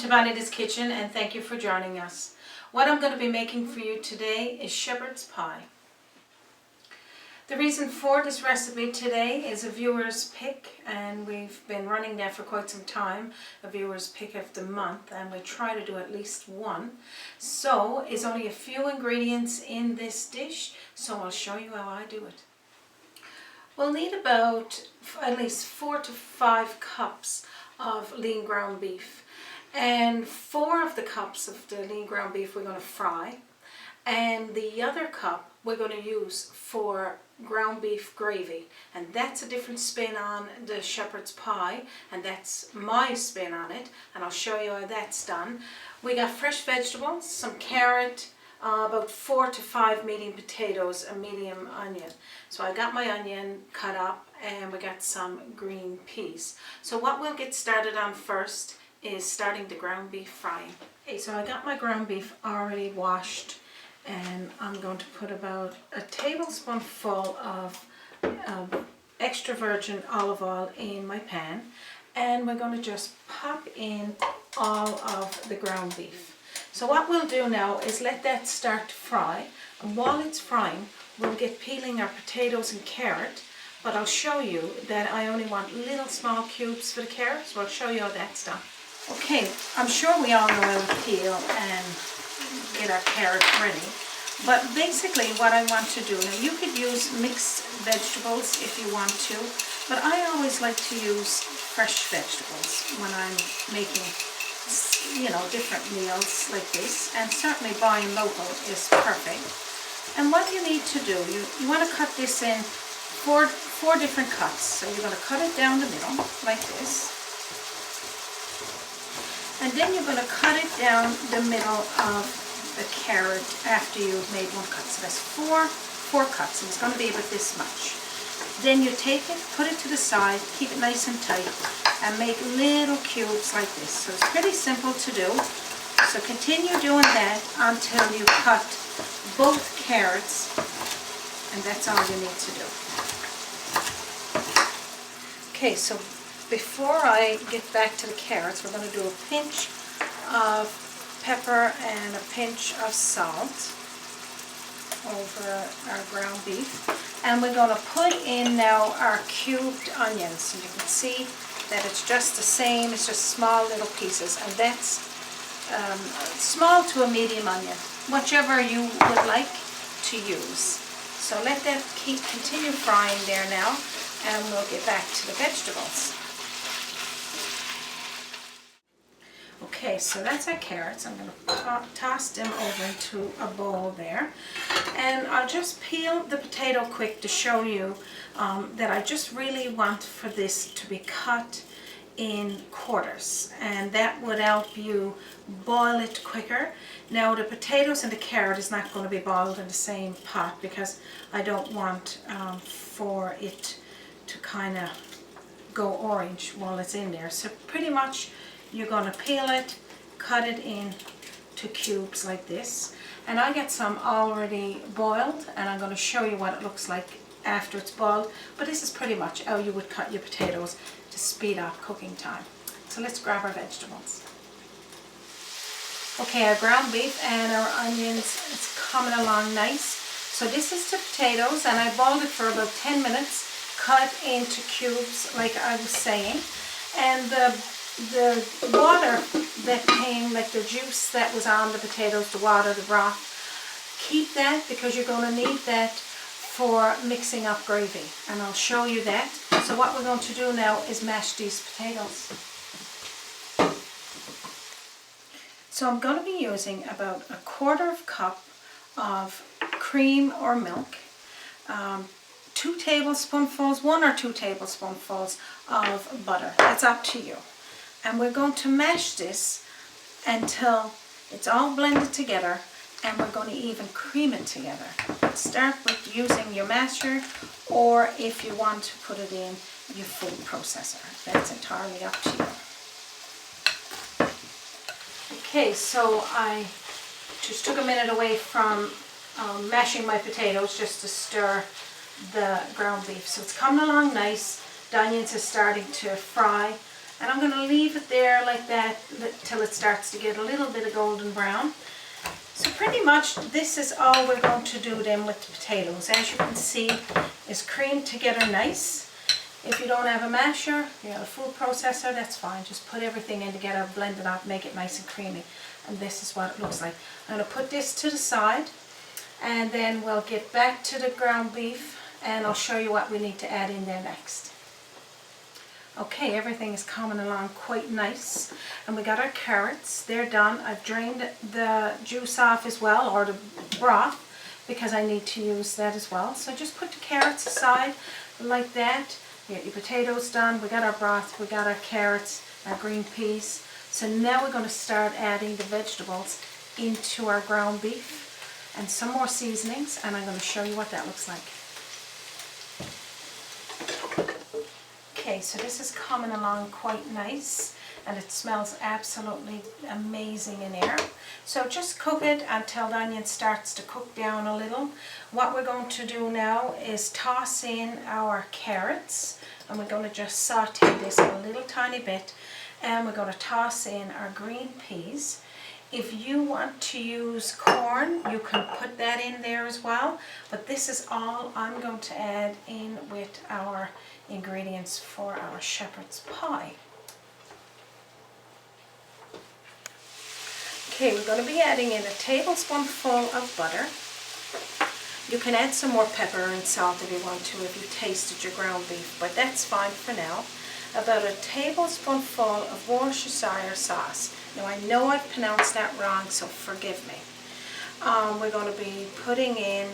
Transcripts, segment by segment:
Bonita's Kitchen, and thank you for joining us. What I'm going to be making for you today is shepherd's pie. The reason for this recipe today is a viewer's pick, and we've been running that for quite some time, a viewer's pick of the month, and we try to do at least one. So it's only a few ingredients in this dish, so I'll show you how I do it. We'll need about at least 4 to 5 cups of lean ground beef, and 4 of the cups of the lean ground beef we're going to fry, and the other cup we're going to use for ground beef gravy, and that's a different spin on the shepherd's pie, and that's my spin on it, and I'll show you how that's done. We got fresh vegetables, some carrot, about 4 to 5 medium potatoes, a medium onion. So I got my onion cut up, and we got some green peas. So what we'll get started on first is starting the ground beef frying. Okay, so I got my ground beef already washed, and I'm going to put about a tablespoonful of extra virgin olive oil in my pan, and we're going to just pop in all of the ground beef. So what we'll do now is let that start to fry, and while it's frying we'll get peeling our potatoes and carrot, but I'll show you that I only want little small cubes for the carrot, so I'll show you how that's done. Okay, I'm sure we all know how to peel and get our carrot ready, but basically what I want to do, now you could use mixed vegetables if you want to, but I always like to use fresh vegetables when I'm making, you know, different meals like this, and certainly buying local is perfect. And what you need to do, you want to cut this in four different cuts. So you're going to cut it down the middle like this, and then you're going to cut it down the middle of the carrot after you've made one cut. So that's four cuts, and it's going to be about this much. Then you take it, put it to the side, keep it nice and tight, and make little cubes like this. So it's pretty simple to do. So continue doing that until you cut both carrots, and that's all you need to do. Okay, so before I get back to the carrots, we're going to do a pinch of pepper and a pinch of salt over our ground beef, and we're going to put in now our cubed onions. And you can see that it's just the same, it's just small little pieces, and that's small to a medium onion, whichever you would like to use. So let that continue frying there now, and we'll get back to the vegetables. Okay, so that's our carrots. I'm going to toss them over into a bowl there, and I'll just peel the potato quick to show you that I just really want for this to be cut in quarters, and that would help you boil it quicker. Now the potatoes and the carrot is not going to be boiled in the same pot because I don't want for it to kind of go orange while it's in there. So pretty much you're going to peel it, cut it in to cubes like this, and I get some already boiled, and I'm going to show you what it looks like after it's boiled, but this is pretty much how you would cut your potatoes to speed up cooking time. So let's grab our vegetables. Okay, our ground beef and our onions, it's coming along nice. So this is the potatoes, and I boiled it for about 10 minutes, cut into cubes like I was saying, and the water that came, like the juice that was on the potatoes, the water, the broth, keep that because you're going to need that for mixing up gravy, and I'll show you that. So what we're going to do now is mash these potatoes. So I'm going to be using about a 1/4 cup of cream or milk, 2 tablespoonfuls, 1 or 2 tablespoonfuls of butter. It's up to you. And we're going to mash this until it's all blended together, and we're going to even cream it together. Start with using your masher, or if you want to put it in your food processor. That's entirely up to you. Okay, so I just took a minute away from mashing my potatoes just to stir the ground beef. So it's coming along nice. The onions are starting to fry. And I'm going to leave it there like that till it starts to get a little bit of golden brown. So pretty much this is all we're going to do then with the potatoes. As you can see, it's creamed together nice. If you don't have a masher, you have a food processor, that's fine. Just put everything in together, blend it up, make it nice and creamy. And this is what it looks like. I'm going to put this to the side, and then we'll get back to the ground beef, and I'll show you what we need to add in there next. Okay, everything is coming along quite nice, and we got our carrots. They're done. I've drained the juice off as well, or the broth, because I need to use that as well. So just put the carrots aside like that. You get your potatoes done. We got our broth. We got our carrots, our green peas. So now we're going to start adding the vegetables into our ground beef and some more seasonings, and I'm going to show you what that looks like. Okay, so this is coming along quite nice, and it smells absolutely amazing in here. So just cook it until the onion starts to cook down a little. What we're going to do now is toss in our carrots, and we're going to just saute this a little tiny bit, and we're going to toss in our green peas. If you want to use corn, you can put that in there as well, but this is all I'm going to add in with our ingredients for our shepherd's pie. Okay, we're going to be adding in a tablespoonful of butter. You can add some more pepper and salt if you want to, if you tasted your ground beef, but that's fine for now. About a tablespoonful of Worcestershire sauce. Now I know I've pronounced that wrong, so forgive me. We're going to be putting in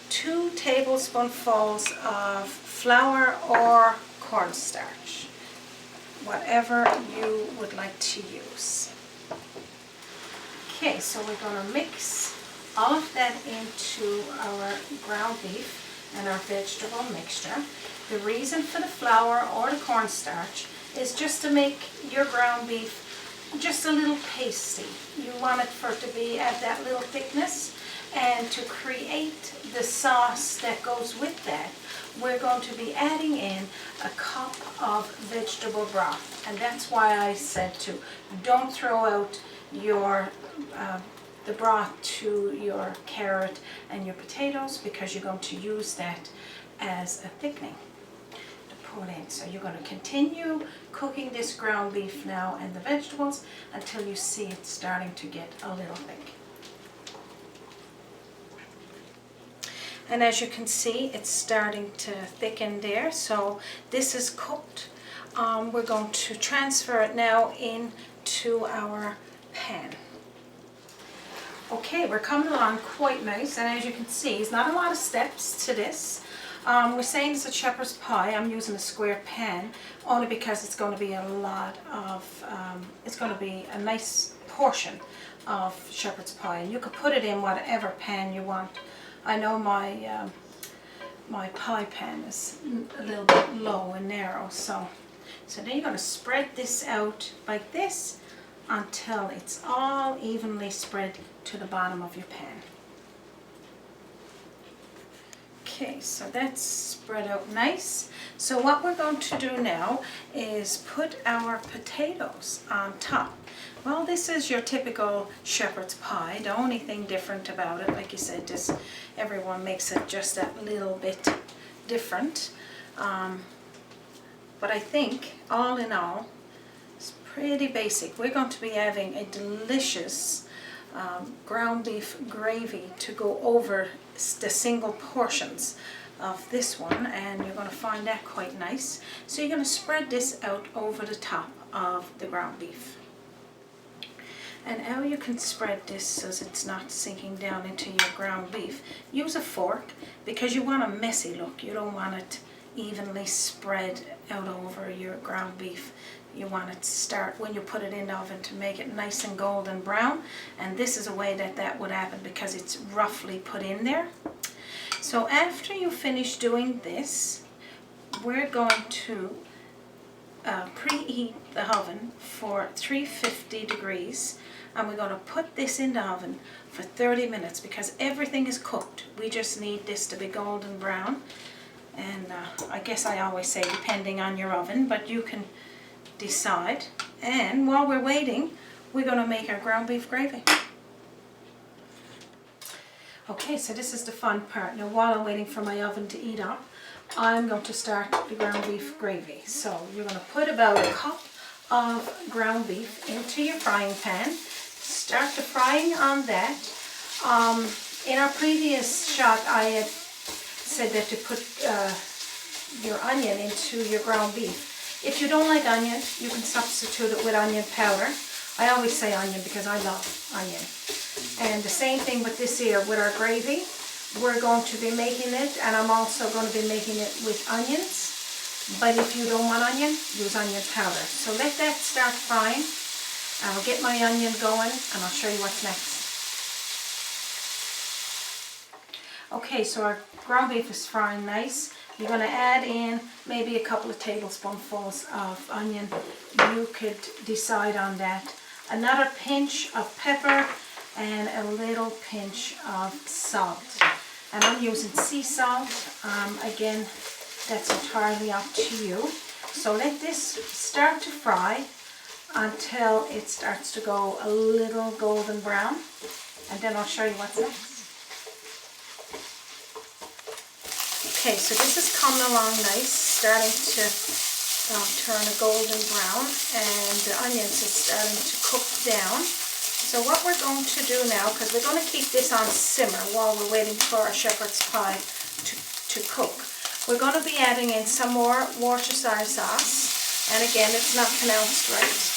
2 tablespoonfuls of flour or cornstarch, whatever you would like to use. Okay, so we're going to mix all of that into our ground beef and our vegetable mixture. The reason for the flour or the cornstarch is just to make your ground beef just a little pasty. You want it for it to be at that little thickness, and to create the sauce that goes with that, we're going to be adding in a cup of vegetable broth. And that's why I said to don't throw out your the broth to your carrot and your potatoes, because you're going to use that as a thickening to put in. So you're going to continue cooking this ground beef now and the vegetables until you see it starting to get a little thick. And as you can see, it's starting to thicken there. So this is cooked. We're going to transfer it now into our pan. Okay, we're coming along quite nice, and as you can see, there's not a lot of steps to this. We're saying it's a shepherd's pie. I'm using a square pan only because it's going to be a lot of, it's going to be a nice portion of shepherd's pie, and you could put it in whatever pan you want. I know my my pie pan is a little bit low and narrow, so then you're going to spread this out like this until it's all evenly spread to the bottom of your pan. Okay, so that's spread out nice. So what we're going to do now is put our potatoes on top. Well, this is your typical shepherd's pie. The only thing different about it, like you said, just everyone makes it just that little bit different. But I think all in all, it's pretty basic. We're going to be having a delicious ground beef gravy to go over the single portions of this one, and you're going to find that quite nice. So you're going to spread this out over the top of the ground beef. And how you can spread this so it's not sinking down into your ground beef, use a fork, because you want a messy look. You don't want it evenly spread out over your ground beef. You want it to start when you put it in the oven to make it nice and golden brown, and this is a way that would happen because it's roughly put in there. So after you finish doing this, we're going to preheat the oven for 350 degrees, and we're going to put this in the oven for 30 minutes because everything is cooked. We just need this to be golden brown. And I guess I always say depending on your oven, but you can decide. And while we're waiting, we're going to make our ground beef gravy. Okay, so this is the fun part. Now while I'm waiting for my oven to heat up, I'm going to start the ground beef gravy. So you're going to put about a cup of ground beef into your frying pan. Start the frying on that. In our previous shot I had said that to put your onion into your ground beef. If you don't like onion, you can substitute it with onion powder. I always say onion because I love onion. And the same thing with this here, with our gravy. We're going to be making it, and I'm also going to be making it with onions. But if you don't want onion, use onion powder. So let that start frying. I'll get my onion going and I'll show you what's next. Okay, so our ground beef is frying nice. You're going to add in maybe a couple of tablespoonfuls of onion. You could decide on that. Another pinch of pepper and a little pinch of salt. And I'm using sea salt. Again, that's entirely up to you. So let this start to fry until it starts to go a little golden brown, and then I'll show you what's next. Okay, so this is coming along nice, starting to turn a golden brown, and the onions are starting to cook down. So what we're going to do now, because we're going to keep this on simmer while we're waiting for our shepherd's pie to cook, we're going to be adding in some more Worcestershire sauce, and again, it's not pronounced right.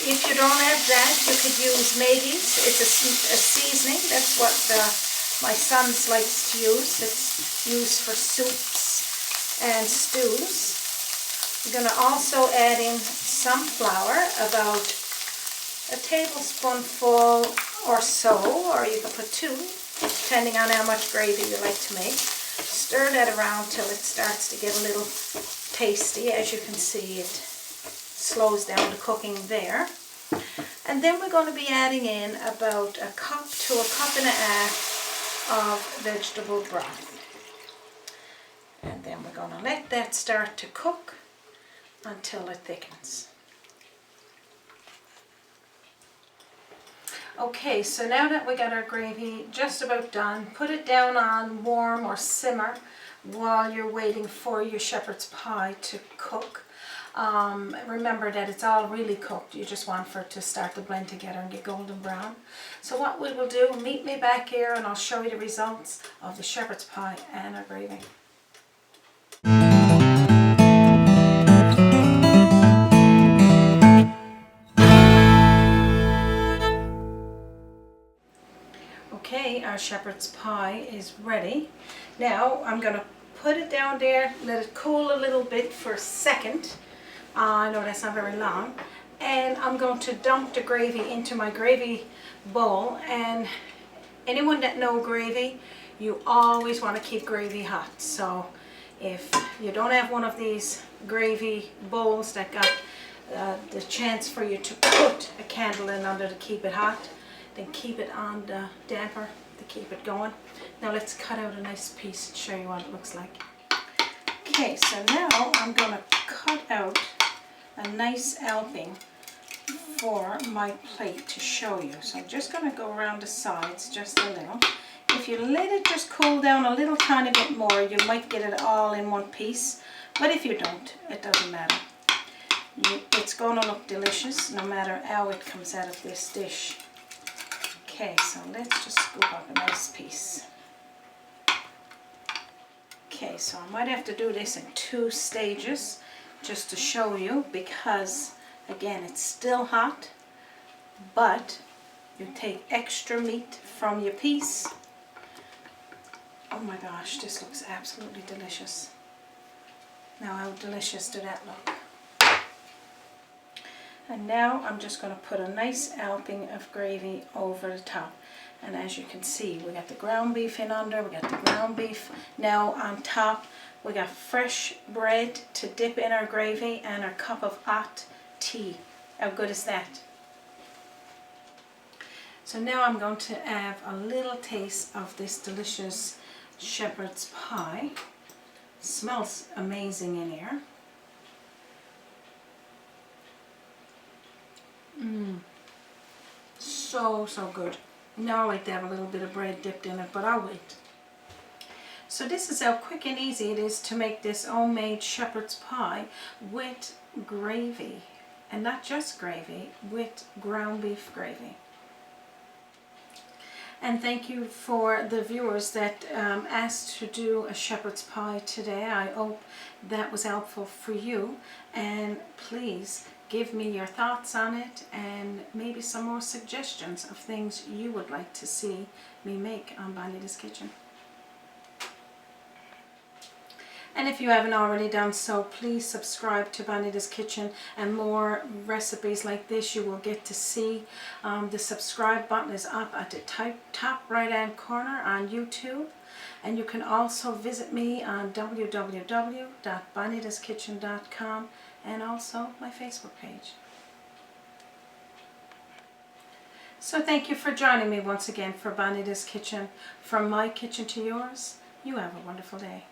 If you don't have that, you could use Maggie's. It's a seasoning. That's what my son likes to use. It's used for soups and stews. We're going to also add in some flour, about a tablespoonful or so, or you can put 2, depending on how much gravy you like to make. Stir that around till it starts to get a little tasty. As you can see, it slows down the cooking there. And then we're going to be adding in about a cup to a cup and a half of vegetable broth. And then we're going to let that start to cook until it thickens. Okay, so now that we got our gravy just about done, put it down on warm or simmer while you're waiting for your shepherd's pie to cook. Remember that it's all really cooked. You just want for it to start to blend together and get golden brown. So what we will do, meet me back here and I'll show you the results of the shepherd's pie and our gravy. Okay, our shepherd's pie is ready. Now I'm going to put it down there, let it cool a little bit for a second. I know that's not very long. And I'm going to dump the gravy into my gravy bowl. And anyone that knows gravy, you always want to keep gravy hot. So if you don't have one of these gravy bowls that got the chance for you to put a candle in under to keep it hot, then keep it on the damper to keep it going. Now let's cut out a nice piece and show you what it looks like. Okay, so now I'm going to cut out a nice helping for my plate to show you. So I'm just going to go around the sides just a little. If you let it just cool down a little tiny bit more, you might get it all in one piece. But if you don't, it doesn't matter. It's going to look delicious no matter how it comes out of this dish. Okay, so let's just scoop up a nice piece. Okay, so I might have to do this in 2 stages just to show you, because again it's still hot, but you take extra meat from your piece. Oh my gosh, this looks absolutely delicious. Now how delicious did that look? And now I'm just going to put a nice helping of gravy over the top. And as you can see, we got the ground beef in under, we got the ground beef now on top. We got fresh bread to dip in our gravy and our cup of hot tea. How good is that? So now I'm going to have a little taste of this delicious shepherd's pie. Smells amazing in here. So good. Now I like to have a little bit of bread dipped in it, but I'll wait. So this is how quick and easy it is to make this homemade shepherd's pie with gravy. And not just gravy, with ground beef gravy. And thank you for the viewers that asked to do a shepherd's pie today. I hope that was helpful for you. And please give me your thoughts on it and maybe some more suggestions of things you would like to see me make on Bonita's Kitchen. And if you haven't already done so, please subscribe to Bonita's Kitchen, and more recipes like this you will get to see. The subscribe button is up at the top right hand corner on YouTube, and you can also visit me on www.bonitaskitchen.com and also my Facebook page. So thank you for joining me once again for Bonita's Kitchen. From my kitchen to yours, you have a wonderful day.